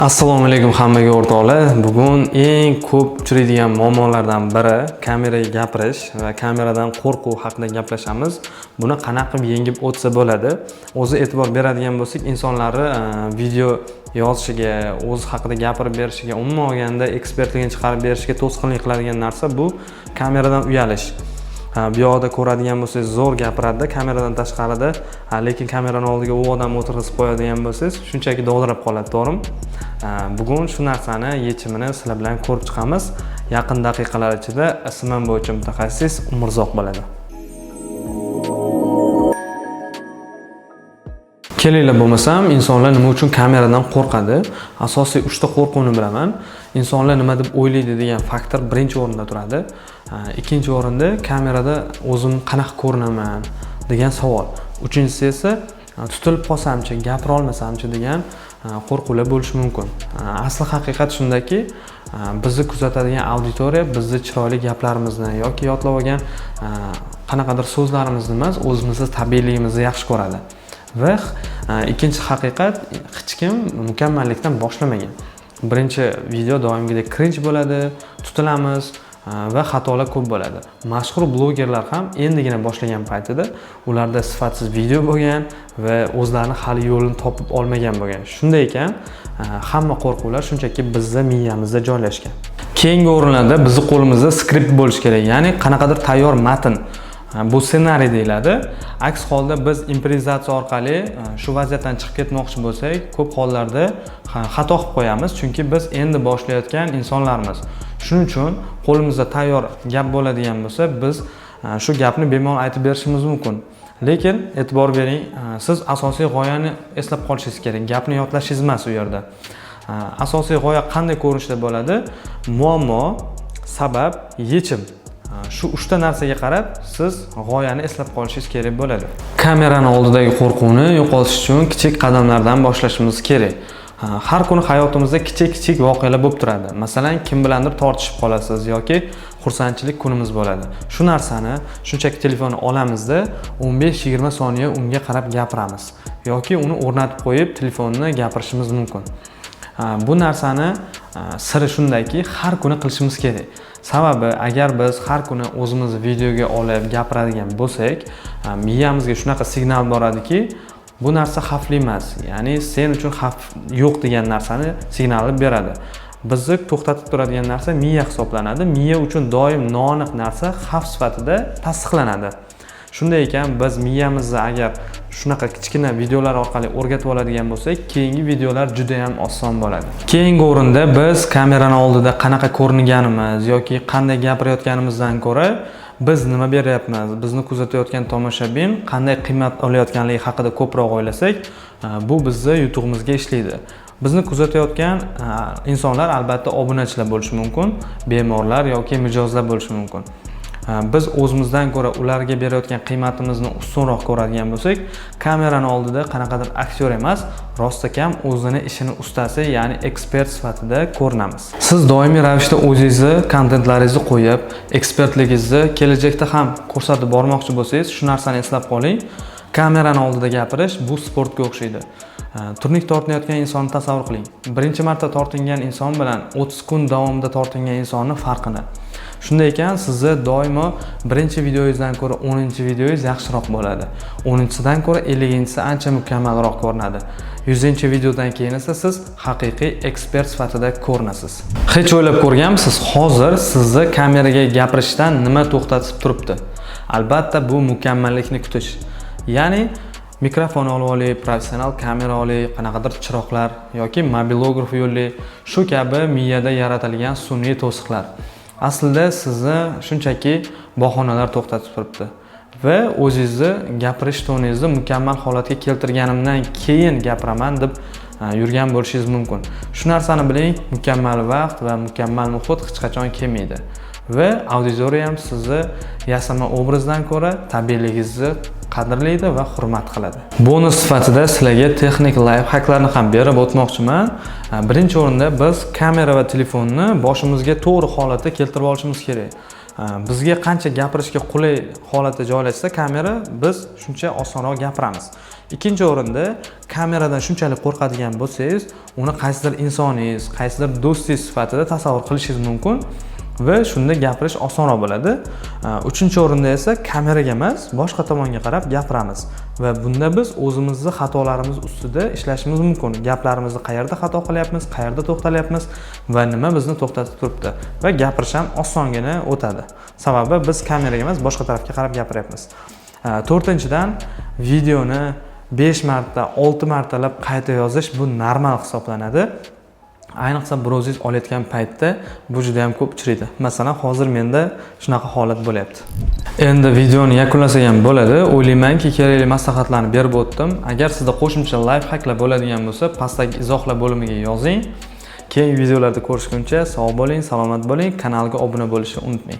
Assalomu alaykum hammaga o'rtoqlar. Bugun eng ko'p uchraydigan muammolardan biri kameraga gapirish va kameradan qo'rquv haqida gaplashamiz. Buni qanaqa qilib yengib o'tsa bo'ladi? O'zi e'tibor beradigan bo'lsak, insonlarni video yozishiga, o'zi haqida gapirib berishiga, umuman olganda ekspertligini chiqarib berishiga to'sqinlik qiladigan narsa bu kameradan uyalish. Bu yoqda ko'radigan bo'lsangiz zo'r gapiradi kameradan tashqarida, lekin kameraning oldiga u odam o'tirg'izib qo'yadigan bo'lsangiz shunchaki dovdirab qoladi, to'g'rimi? Bugun shu narsani yechimini sizlar bilan ko'rib chiqamiz. Yaqin daqiqalar ichida ismim bo'yicha mutaxassis Umurzoq bo'ladi. Kelinglar bo'lmasam, insonlar nima uchun kameradan qo'rqadi? Asosiy 3 ta qo'rquvni bilaman. Insonlar nima deb o'ylaydi degan faktor birinchi o'rinda turadi. Ikkinchi o'rinda kamerada o'zim qanaqa ko'rinaman degan savol. Uchinchisi esa tutilib qolsamchi, gapira olmasamchi degan qo'rquvlar bo'lishi mumkin. Asli haqiqat shundaki, bizni kuzatadigan auditoriya bizni chiroyli gaplarimizni yoki yodlab olgan qanaqadir so'zlarimizni emas, o'zimizni tabiiyligimizni yaxshi ko'radi. Va ikkinchi haqiqat, hech kim mukammallikdan boshlamagan. Birinchi video doimgidek cringe bo'ladi, tutilamiz va xatolar ko'p bo'ladi. Mashhur blogerlar ham endigina boshlagan paytida ularda sifatsiz video bo'lgan va o'zlarini hali yo'lini topib olmagan bo'lgan. Shunday ekan, hamma qo'rquvlar shunchaki bizning miyamizda joylashgan. Keyingi o'rinlarda bizning qo'limizda skript bo'lishi kerak, ya'ni qanaqadir tayyor matn. Bu ssenariy deyiladi. Aks holda biz improvizatsiya orqali shu vaziyatdan chiqib ketmoqchi bo'lsak, ko'p hollarda xato qilib qo'yamiz, chunki biz endi boshlayotgan insonlarmiz. Shuning uchun qo'limizda tayyor gap bo'ladigan bo'lsa, biz shu gapni bemalol aytib berishimiz mumkin. Lekin e'tibor bering, siz asosiy g'oyani eslab qolishingiz kerak. Gapni yodlashingiz emas u yerda. Asosiy g'oya qanday ko'rinishda bo'ladi? Muammo, sabab, yechim. Shu 3 ta narsaga qarab siz g'oyani eslab qolishingiz kerak bo'ladi. Kameraning oldidagi qo'rquvni yo'qotish uchun kichik qadamlardan boshlashimiz kerak. Har kuni hayotimizda kichik voqealar bo'lib turadi. Masalan, kim bilandir tortishib qolasiz yoki xursandchilik kunimiz bo'ladi. Shu narsani shunchaki telefonni olamizda 15-20 soniya unga qarab gapiramiz yoki uni o'rnatib qo'yib telefonni gapirishimiz mumkin. Bu narsani siri shundaki, har kuni qilishimiz kerak. Sababi, agar biz har kuni o'zimizni videoga olib gapiradigan bo'lsak, miyamizga shunaqa signal boradiki, bu narsa xavfli emas, ya'ni sen uchun xavf yo'q degan narsani signalini beradi. Bizni to'xtatib turadigan narsa miya hisoblanadi. Miya uchun doim noaniq narsa xavf sifatida tasdiqlanadi. Shunday ekan, biz miyamizni agar shunaqa kichkina videolar orqali o'rgatib oladigan bo'lsak, keyingi videolar juda ham oson bo'ladi. Keyingi o'rinda biz kameraning oldida qanaqa ko'ringanimiz yoki qanday gapirayotganimizdan ko'ra, biz nima beryapmiz, bizni kuzatayotgan tomoshabin qanday qiymat olayotganligi haqida ko'proq o'ylasak, bu bizni yutug'imizga ishlaydi. Bizni kuzatayotgan insonlar albatta obunachilar bo'lishi mumkin, bemorlar yoki mijozlar bo'lishi mumkin. Biz o'zimizdan ko'ra ularga berayotgan qiymatimizni ustunroq ko'radigan bo'lsak, kameraning oldida qanaqadir aktyor emas, rostakam o'zini ishini ustasi, ya'ni ekspert sifatida ko'rinamiz. Siz doimiy ravishda o'zingizni kontentlaringizni qo'yib, ekspertligingizni kelajakda ham ko'rsatib bormoqchi bo'lsangiz, shu narsani eslab qoling. Kameraning oldida gapirish bu sportga o'xshaydi. Turnik tortinayotgan insonni tasavvur qiling. Birinchi marta tortingan inson bilan 30 kun davomida tortingan insonning farqini. Shunday ekan, sizni doimo birinchi videoyingizdan ko'ra 10-videoyingiz yaxshiroq bo'ladi. 10-sidan ko'ra 50-si ancha mukammalroq ko'rinadi. 100-videodan keyin esa siz haqiqiy ekspert sifatida ko'rinasiz. Hech o'ylab ko'rganmisiz, hozir sizni kameraga gapirishdan nima to'xtatib turibdi? Albatta bu mukammallikni kutish. Ya'ni mikrofon olib oling, professional kamera oling, qanaqadir chiroqlar yoki mobilograf yo'lli, shu kabi miyada yaratilgan sun'iy to'siqlar. Aslida sizni shunchaki bahonalar to'xtatib turibdi va o'zingizni gapirish toningizni mukammal holatga keltirganimdan keyin gapiraman deb yurgan bo'lishingiz mumkin. Shu narsani biling, mukammal vaqt va mukammal muhit hech qachon kelmaydi va auditoriya ham sizni yasama obrazdan ko'ra tabiiyligingizni qadrlaydi va hurmat qiladi. Bonus sifatida sizlarga texnik life hacklarni ham berib o'tmoqchiman. Birinchi o'rinda biz kamera va telefonni boshimizga to'g'ri holatda keltirib olishimiz kerak. bizga qancha gapirishga qulay holatda joylashsa kamera, biz shuncha osonroq gapiramiz. Ikkinchi o'rinda, kameradan shunchalik qo'rqadigan bo'lsangiz, uni qaysidir insoningiz, qaysidir do'stingiz sifatida tasavvur qilishingiz mumkin va shunda gapirish osonroq bo'ladi. Uchinchi o'rinda esa kameraga emas, boshqa tomonga qarab gapiramiz va bunda biz o'zimizni xatolarimiz ustida ishlashimiz mumkin. Gaplarimizni qayerda xato qilyapmiz, qayerda to'xtalyapmiz va nima bizni to'xtatib turibdi va gapirish ham osongina o'tadi. Sababi biz kameraga emas, boshqa tarafga qarab gapiryapmiz. To'rtinchidan, videoni 5 marta, 6 martalab qayta yozish bu normal hisoblanadi. Ayniqsa brozingiz olayotgan paytda bu juda ham ko'p uchraydi. Masalan, hozir menda shunaqa holat bo'lyapti. Endi videoni yakunlasak ham bo'ladi. O'ylaymanki, kerakli maslahatlarni berib o'tdim. Agar sizda qo'shimcha layfhaklar bo'ladigan bo'lsa, pastdagi izohlar bo'limiga yozing. Keyingi videolarda ko'rishguncha sog' bo'ling, salomat bo'ling, kanalga obuna bo'lishni unutmang.